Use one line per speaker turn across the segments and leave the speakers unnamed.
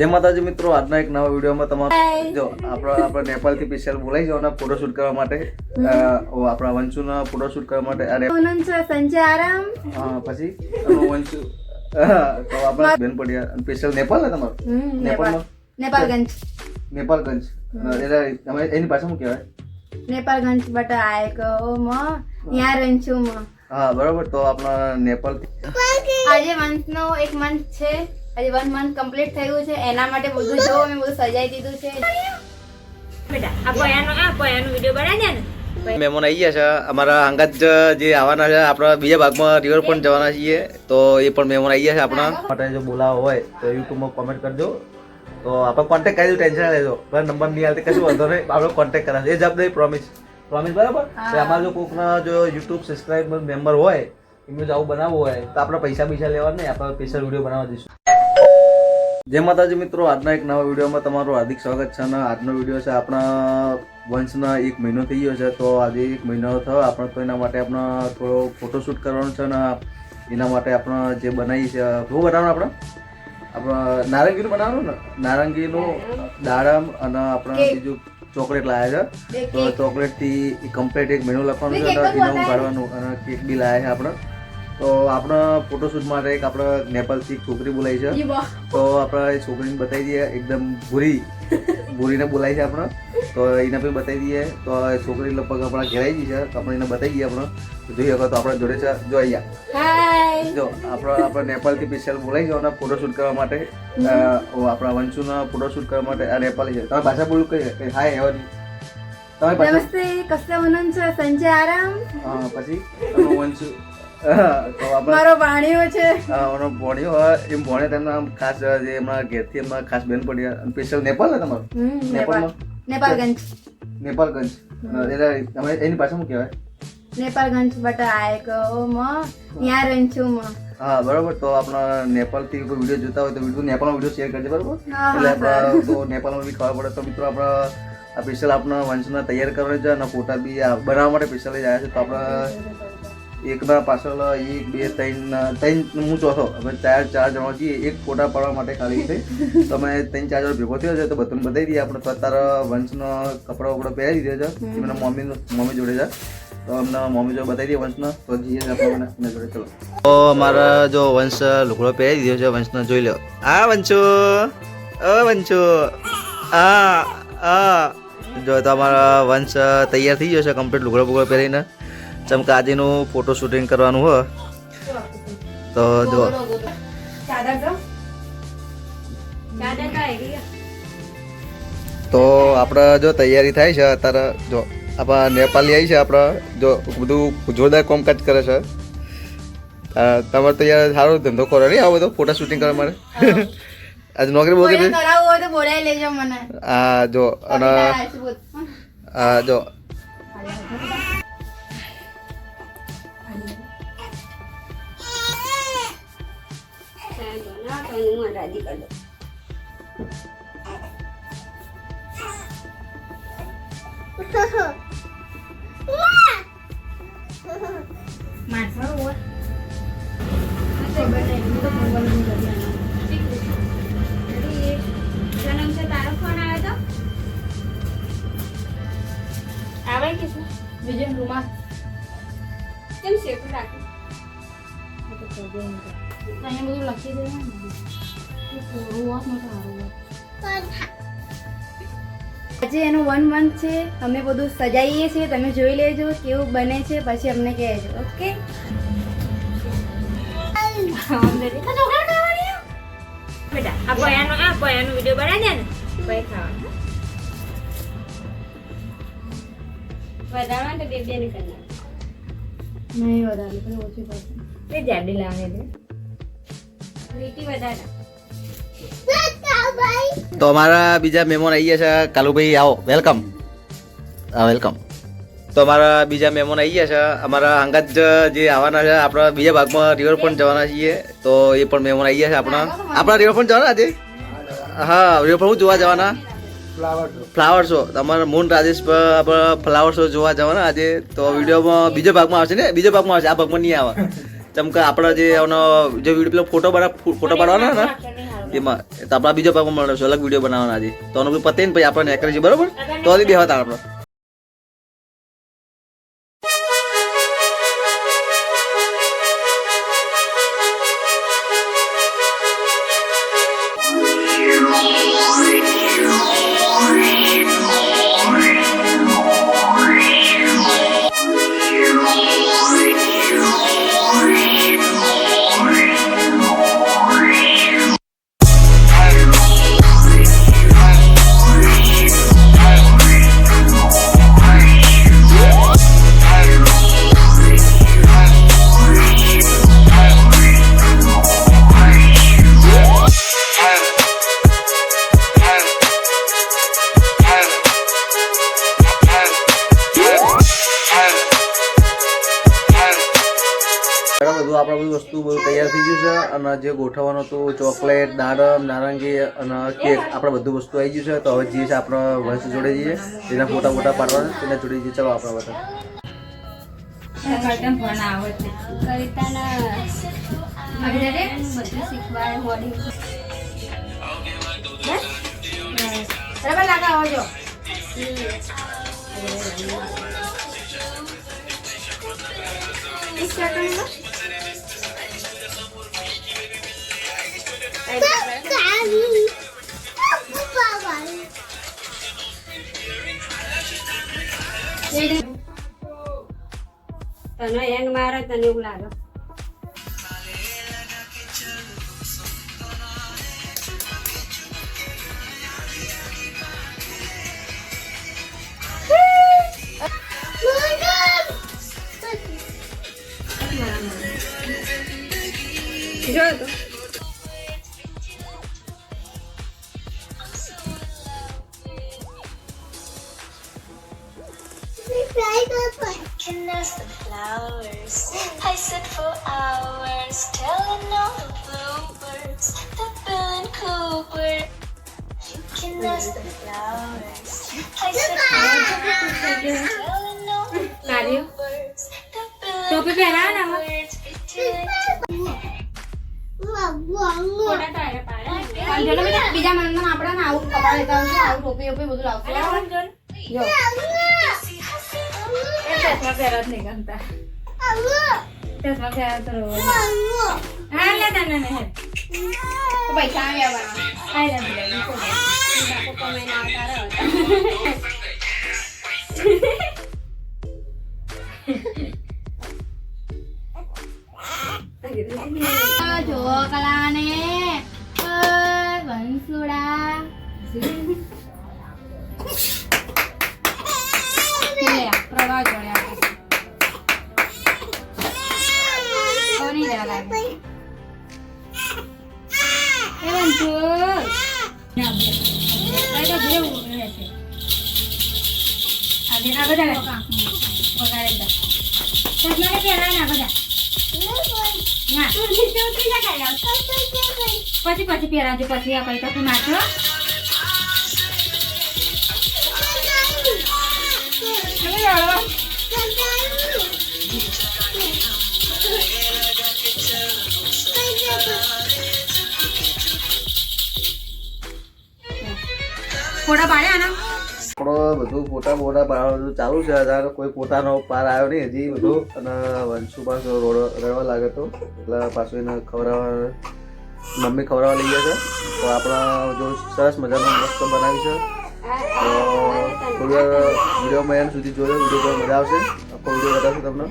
જય માતાજી મિત્રો, આજના એક નવા વિડીયોમાં તમારું જો આપણે નેપાળથી સ્પેશિયલ બોલાવી જવાના ફોટોશૂટ કરવા માટે આપણા વંશુના ફોટોશૂટ કરવા માટે
સંજય આરામ
પછી વંશુ તો આપણા બેન પડ્યા સ્પેશિયલ નેપાળ ને તમારું
નેપાળગંજ
નેપાળગંજ એટલે એની પાસે શું કહેવાય?
નેપાળગંજ બટ આયકો ત્યાં રહું છું
હા બરાબર. તો આપણા નેપાળ
આજે મંથનો એક મંથ છે, આજે 1 મંથ કમ્પ્લીટ થયું છે, એના માટે બધું જો મેં બધું સજાઈ દીધું છે. બેટા આ પોયાનો વિડિયો બનાવી દે ને.
મહેમાન આવી ગયા છે અમારા અંગત જે આવવાના છે. આપણા બીજા ભાગમાં રિવર પણ જવાના છીએ, તો એ પણ મહેમાન આવી ગયા છે આપણા માટે. જો બોલાવો હોય તો યુટ્યુબમાં કોમેન્ટ કરજો, તો આપણે કોન્ટેક્ટ કરી દો, ટેન્શન ના લેજો. નંબર નહીં આવતી કશું વાંધો નહીં, આપણે કોન્ટેક્ટ કરાવજો. એ જવાબદારી પ્રોમિસ બરાબર. અમારા જો કોઈકના જો યુટ્યુબ સબસ્ક્રાઇબર મેમ્બર હોય, એમને જો આવું બનાવવું હોય તો આપણે પૈસા લેવા નહીં, આપણે સ્પેશિયલ વિડીયો બનાવવા દઈશું. જય માતાજી મિત્રો, આજના એક નવા વિડીયોમાં તમારું હાર્દિક સ્વાગત છે. અને આજનો વિડીયો છે આપણા વંશના 1 મહિનો થઈ ગયો છે, તો આજે 1 મહિનો થયો આપણે. તો એના માટે આપણે થોડો ફોટોશૂટ કરવાનો છે, અને એના માટે આપણે જે બનાવી છે શું બનાવવાનું? આપણે નારંગીનું બનાવવાનું ને, નારંગીનું દાડમ અને આપણે બીજું ચોકલેટ લાવ્યા છે. તો ચોકલેટ થી કમ્પ્લીટ 1 મહિનો લખવાનું છે, એનું કાઢવાનું, અને કેક બી લાવ્યા છે આપણે. તો આપણે ફોટોશૂટ માટે એક આપણે નેપાળથી એક છોકરી બોલાવી છે, તો આપણે એ છોકરીને બતાવી દઈએ. એકદમ ભૂરીને બોલાવી છે આપણે, તો એને બી બતાવી દઈએ. તો એ છોકરી લગભગ આપણા ઘેરાઈ ગઈ છે, તો આપણે એને બતાવી દઈએ. આપણે જોઈએ તો આપણે જોડે છે. જો અહીંયા જો આપણે નેપાળથી સ્પેશિયલ બોલાવી જવાના ફોટોશૂટ કરવા માટે. આપણા વંશુના ફોટોશૂટ કરવા માટે. આ નેપાળી છે. તમે ભાષા બોલું કઈ હાય એવાની
નમસ્તે કસ્તવનન છે સંજય આરામ.
પછી વંશુ
મારો ભાણિયો છે.
ભણ્યો એમ ભણે તેમના ખાસ જે એમના ઘેરથી એમના ખાસ બેન પડ્યા. સ્પેશિયલ નેપાળ ને તમારું?
નેપાળગંજ
એટલે એની પાસે શું કહેવાય?
નેપાળગંજ બટ આયકો ત્યાં રહું છું.
હા બરાબર. તો આપણા નેપાળથી કોઈ વિડીયો જોતા હોય તો નેપાળનો વિડીયો શેર કરજો બરાબર. એટલે આપણા તો નેપાળમાં બી ખબર પડે. તો મિત્રો આપણા આ સ્પેશિયલ આપણા વંશના તૈયાર કરવાના છે, અને ફોટા બી બનાવવા માટે સ્પેશિયલ જ આવ્યા છે. તો આપણે એકના પાછળ 1 2 3 હું ચોથો, અમે 4 જણા છીએ એક ફોટા પાડવા માટે ખાલી છે. તો અમે 3 4 જણ ભેગો થયો છે, તો બધાને બતાવી દઈએ. આપણે તો અત્યારે વંશનો કપડા વપડા પહેરી દીધા છે, એમના મમ્મી જોડે છે. તો અમને મમ્મી જોડે બતાવી દઈએ વંશનો. તો જઈએ આપણે જોડે. ચલો. તો અમારા જો વંશ લુગડો પહેરી દીધો છે, વંશનો જોઈ લો. આ વંશો વંશો જો તો અમારા વંશ તૈયાર થઈ ગયો છે કમ્પ્લીટ લુગડો બુગડો પહેરીને. ચમકા આજનું ફોટો શૂટિંગ કરવાનું હોય તો જો તો આપણે જો તૈયારી થાય છે અત્યારે. જો આપણા નેપાળી આવી છે, આપણે જો બધું જોરદાર કામકાજ કરે છે. તમારે તો યાર સારો ધંધો કરો નહીં આવો બધો ફોટા શૂટિંગ કરવા માટે. આજે નોકરી બોકરી હા જો. અને હા જો
બીજું રૂમા કેમ સેફ રાખી અહીંયા બધું લખી દેવાનું. આજે એનું 1 મંથ છે, અમે બધું સજાઈએ છીએ. તમે જોઈ લેજો કેવું બને છે, પછી અમને કહેજો. ઓકે બેટા આ પોયાનો વિડીયો બનાવી દે ને. પછી ખાવાનું વધારવા તો બે ને કરી નહીં વધારે પણ ઓછી પડશે. એ જાડી લાવવાની લીટી વધારે.
તો અમારા બીજા મહેમાન આવી ગયા છે. કાલુભાઈ આવો, વેલકમ. હા વેલકમ. તો અમારા બીજા મહેમાન આવી ગયા છે. અમારા અંગત જે આવવાના છે, આપણા બીજા ભાગમાં રિવર પણ જવાના છીએ, તો એ પણ મહેમાન આવી ગયા છે. આપણા રિવર પણ જવાના આજે. હા રિવર પણ જોવા જવાના. ફ્લાવર શો તમારા મૂન રાજેશ આપણે ફ્લાવર શો જોવા જવાના આજે. તો વિડીયોમાં બીજો ભાગમાં આવશે ને, બીજો ભાગમાં આવશે, આ ભાગમાં નહીં આવે. ચમકા આપણા જે વિડીયો પેલો ફોટો પાડવાના ને એમાં તો આપણા બીજા ભાગમાં મળશે અલગ વિડીયો બનાવવાના છે તો આનું પતે ને પછી આપણે નેકરી છે બરોબર તો હજી બેહતા આપણે બધું આપણે બધી વસ્તુ બધું તૈયાર થઈ ગયું છે અને જે ગોઠવવાનું હતું ચોકલેટ દાડમ નારંગી અને કેક આપણે બધું વસ્તુ આવી ગયું છે તો હવે જઈએ છે આપણે વંશ જોડે જઈએ તેના ફોટા ફોટા પાડવાના તેના જોડે જઈએ ચલો આપણે બધા
તને હેંગ મારે તને એવું લાગે જોયો તો
Can nurse the flowers. I sit for hours, telling all the bluebirds that Bill and Cooper. You can nurse the flowers. I sit for hours, telling all the bluebirds that Bill and
ટોપી પહેરાવે ને
Cooper's pretend.
બીજા મનમાં આપણે ને આવું કપડા લેતા આવશું આવું ટોપી ઓપી બધું લાવશું જો ચશ્મા પહેરા જ નહીં ગમતા ચશ્મા પહેરા તો હા લે તને ને તો પૈસા આવ્યા બના આઈ લવ યુ બાપો કમાઈને આવતા રહો જો કલાને વંસુડા પ્રવાહ જોડ્યા કોની જવા લાગે એ વંસુ આજે ના બધા વગાડે દા ચશ્મા ને પહેરા ના બધા ના પછી પહેરાજો પછી આ કઈ તો નાચો ફોટા પાડ્યા આના
આપણો બધું ફોટા બોટા પાડવાનું ચાલુ છે અત્યારે કોઈ પોતાનો પાર આવ્યો નહીં હજી બધું અને વંશુ પાછો રડવા લાગે તો એટલે પાછું એને ખવડાવવા મમ્મી ખવડાવવા લઈ ગયા છે તો આપણા જો સરસ મજાનું મસ્ત બનાવી છે તો થોડી વાર વિડીયોમાં એન્ડ સુધી જોયો વિડીયો પર મજા આવશે આખો વિડીયો બતાવશે તમને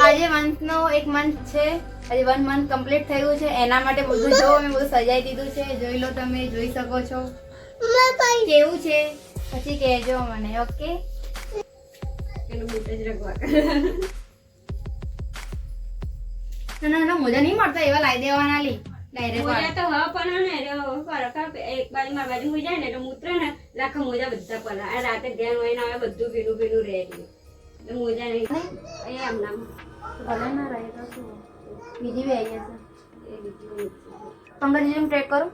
આજે મંથનો 1 મંથ છે આજે 1 મંથ કમ્પ્લીટ થયું છે એના માટે બધું જો મેં બધું સજાઈ દીધું છે જોઈ લો તમે જોઈ શકો છો કેવું છે પછી કહેજો મને ઓકે એનું બૂટ જ રગવા ના મોજા નહીં મળતા એવા લાવી દેવાના લી ડાયરેક્ટ
મોજા તો હા પણ ને એક બાજુ મારી બાજુ હોઈ જાય ને એટલે મૂત્ર ને લાખા મોજા બધા પલા આ રાતે ધ્યાન હોય ને આવે બધું ભીનું ભીનું રહે એટલે મોજા નહીં એ આમ નામ
ભલે ના રહે તો શું બીજી બી આવી જશે
એ બીજું
તમને જેમ ટ્રેક કરું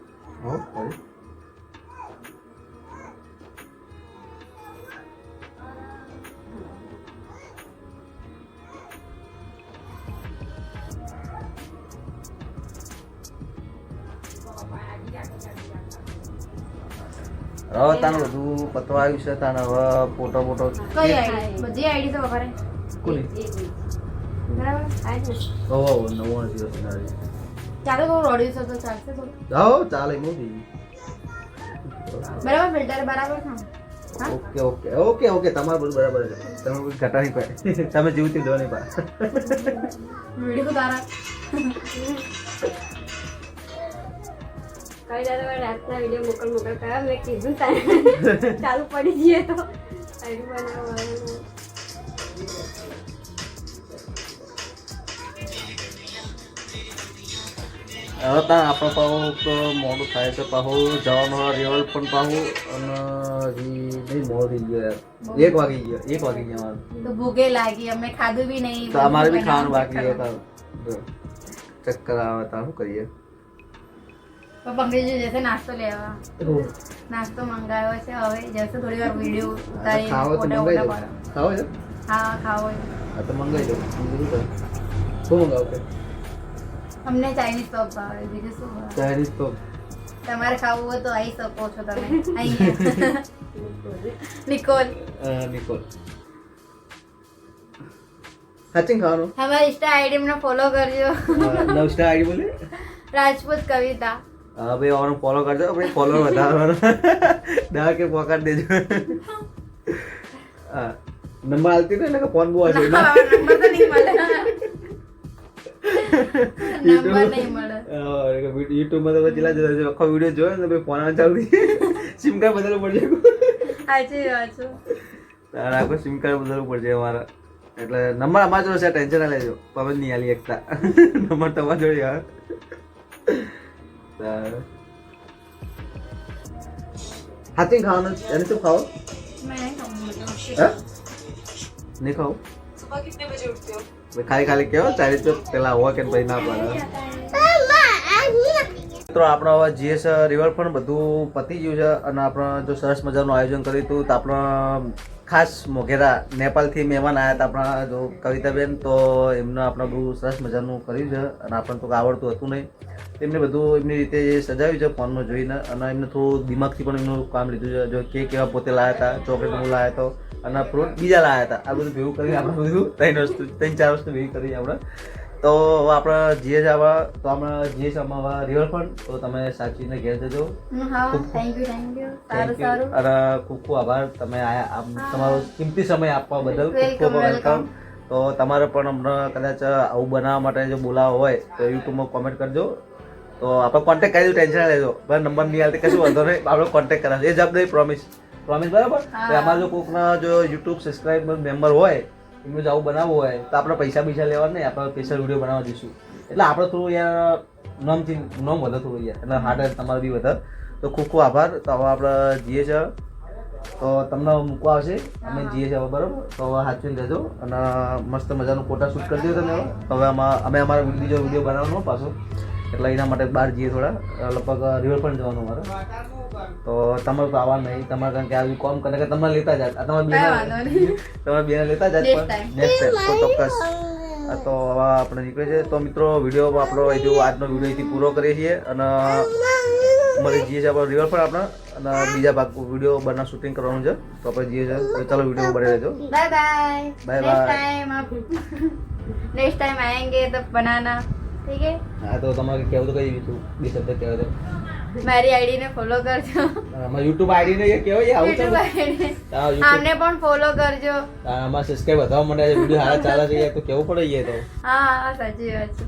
હવે તાને બધું પતવા આવ્યું છે તાને હવે ફોટો
કઈ આઈડી બધી આઈડી તો વગરે
કોની
બરાબર
નવો દિવસ
ચાલો થોડું રોડ્યું છે તો ચાલશે થોડું
જાઓ ચાલે એમ થઈ
બરાબર ફિલ્ટર બરાબર છે હા
ઓકે ઓકે ઓકે ઓકે તમારું બધું બરાબર છે તમે કોઈ ઘટા નહીં પાડે તમે જીવતી દો નહીં પાડે
વિડીયો તારા
કઈ દાદા રાતના વિડીયો મોકલ કરવા મેં કીધું તારે ચાલુ પડી જઈએ તો આઈડી બનાવવાનું
હવે ત્યાં આપણે પાછું તો મોડું થાય છે પાછું જવાનું રિવલ પણ પાછું અને હજી નહીં મોડું થઈ ગયો યાર 1 વાગી ગયા અમારે
તો ભૂખે લાગી અમે ખાધું બી નહીં
તો અમારે બી ખાવાનું બાકી છે ચક્કર આવે તો શું કરીએ
તો પંકજ જશે નાસ્તો લેવા નાસ્તો મંગાવ્યો છે હવે જશે થોડી વાર વિડીયો ઉતારી
ખાવો તો
ફોટા
મંગાઈ
ફોટા
દો ખાવો છે
હા ખાવો
હા તો મંગાઈ દો બીજું શું મંગાવો કે
અમને ચાઇનીઝ પબ ભાવે બીજું શું ભાવે?
ચાઇનીઝ તો
તમારે ખાવું હોય તો આવી શકો છો તમે અહીંયા નિકોલ
નિકોલ સાચી ખાવાનું
અમારી ઇન્સ્ટા આઈડી મને ફોલો કરજો
નવસ્ટા આઈડી બોલે
રાજપૂત કવિતા
હા ભાઈ આવવાનું ફોલો કરજો ભાઈ ફોલો વધારવાનું 10 કે પોકાટ દેજો હા નંબર આલતી ને એટલે ફોન બહુ હશે
નંબર તો નહીં મળે નંબર નહીં મળે
યુટ્યુબ માં તો ચલા જતો આખો વિડીયો જોયો ને ભાઈ ફોન આવે ચાલુ સિમ કાર્ડ બદલવું પડશે
સાચી વાત છે
તારે આખો સિમ કાર્ડ બદલવું પડશે અમારા એટલે નંબર અમારા જોડે છે ટેન્શન ના લેજો પવન નહીં આલી એકતા નંબર તમારા જોડે યાર હાથી ખાવાનું એને શું ખાઓ
મેં નહીં ખાવું
હે નહીં ખાવું ખાલી ખાલી કેવો ચાલી તો પેલા હોય કે ભાઈ ના પડે મિત્રો આપણે હવે જીએસ રિવર પણ બધું પતી ગયું છે અને આપણે જો સરસ મજાનું આયોજન કર્યું હતું તો આપણે ખાસ મોઘેરા નેપાળથી મહેમાન આવ્યા હતા આપણા જો કવિતાબેન તો એમને આપણે બહુ સરસ મજાનું કર્યું છે અને આપણને તો આવડતું હતું નહીં એમને બધું એમની રીતે સજાવ્યું છે ફોનમાં જોઈને અને એમને થોડું દિમાગથી પણ એમનું કામ લીધું છે જો કેક એવા પોતે લાવ્યા હતા ચોકલેટ હું લાવ્યા હતો અને ફ્રૂટ બીજા લાવ્યા હતા આ બધું ભેગું કરી આપણે બધું 3-4 વસ્તુ ભેગી કરી આપણે તો હવે આપણે જીએસ આવા તો આપણે જીએસ આમાં રિવરફ્રન્ટ તો તમે સાચવીને ઘેર જજો
હા થેન્ક યુ સારું સારું
અને ખૂબ ખૂબ આભાર તમે આયા તમારો કિંમતી સમય આપવા બદલ ખૂબ ખૂબ વેલકમ તો તમારે પણ અમને કદાચ આવું બનાવવા માટે જો બોલાવો હોય તો યુટ્યુબમાં કોમેન્ટ કરજો તો આપણે કોન્ટેક્ટ કરી દો ટેન્શન લેજો બરાબર નંબર નહીં આવતી કશું વાંધો નહીં આપણે કોન્ટેક્ટ કરાશે એ જવાબદારી પ્રોમિસ બરાબર અમારે જો કોઈકના જો યુટ્યુબ સબસ્ક્રાઈબર મેમ્બર હોય એમનું આવું બનાવવું હોય તો આપણે પૈસા લેવા નહીં આપણે સ્પેશિયલ વિડીયો બનાવવા દઈશું એટલે આપણે થોડું યાર નોમ વધે થોડું યાર એટલે હાર્ડ તમારે બી વધે તો ખૂબ ખૂબ આભાર તો હવે આપણે જઈએ છીએ તો તમને મૂકવા આવશે અમે જઈએ છીએ હવે બરાબર તો હવે સાચવીને રહેજો અને મસ્ત મજાનું ફોટા શૂટ કરી દો તમે હવે અમે અમારા બીજો વિડીયો બનાવવાનો પાછો એટલે એના માટે બહાર જઈએ થોડા લગભગ રિવરફ્રન્ટ જવાનું અમારે તો તમારે તો આવવા નહીં તમારે કારણ કે આવી કોમ કરે કે તમારે લેતા જાય તમારે બેને લેતા જાય પણ નેક્સ્ટ ટાઈમ તો ચોક્કસ તો હવે આપણે નીકળે છે તો મિત્રો વિડીયો આપણો આજનો વિડીયો અહીંથી પૂરો કરીએ છીએ અને મળી જઈએ છીએ આપણે રિવરફ્રન્ટ આપણે અને બીજા ભાગ વિડીયો બના શૂટિંગ કરવાનું છે તો આપણે જઈએ છીએ તો ચાલો વિડીયો બને રહેજો
bye bye
Bye
next
bye.
Time आप नेक्स्ट टाइम आएंगे तब बनाना ठीक है
હા તો તમારે કહેવું તો કઈ બીજું બે શબ્દ કહેવા દો
મારી આઈડી ને ફોલો કરજો
આમાં યુટ્યુબ આઈડી ને કહેવાય આવું છે
YouTube આઈડી
YouTube
આમને પણ ફોલો કરજો
આમાં સબસ્ક્રાઇબ વધવા માંડ્યા છે વિડીયો હારા ચાલે છે તો કેવું પડે એ તો
હા સાચી વાત છે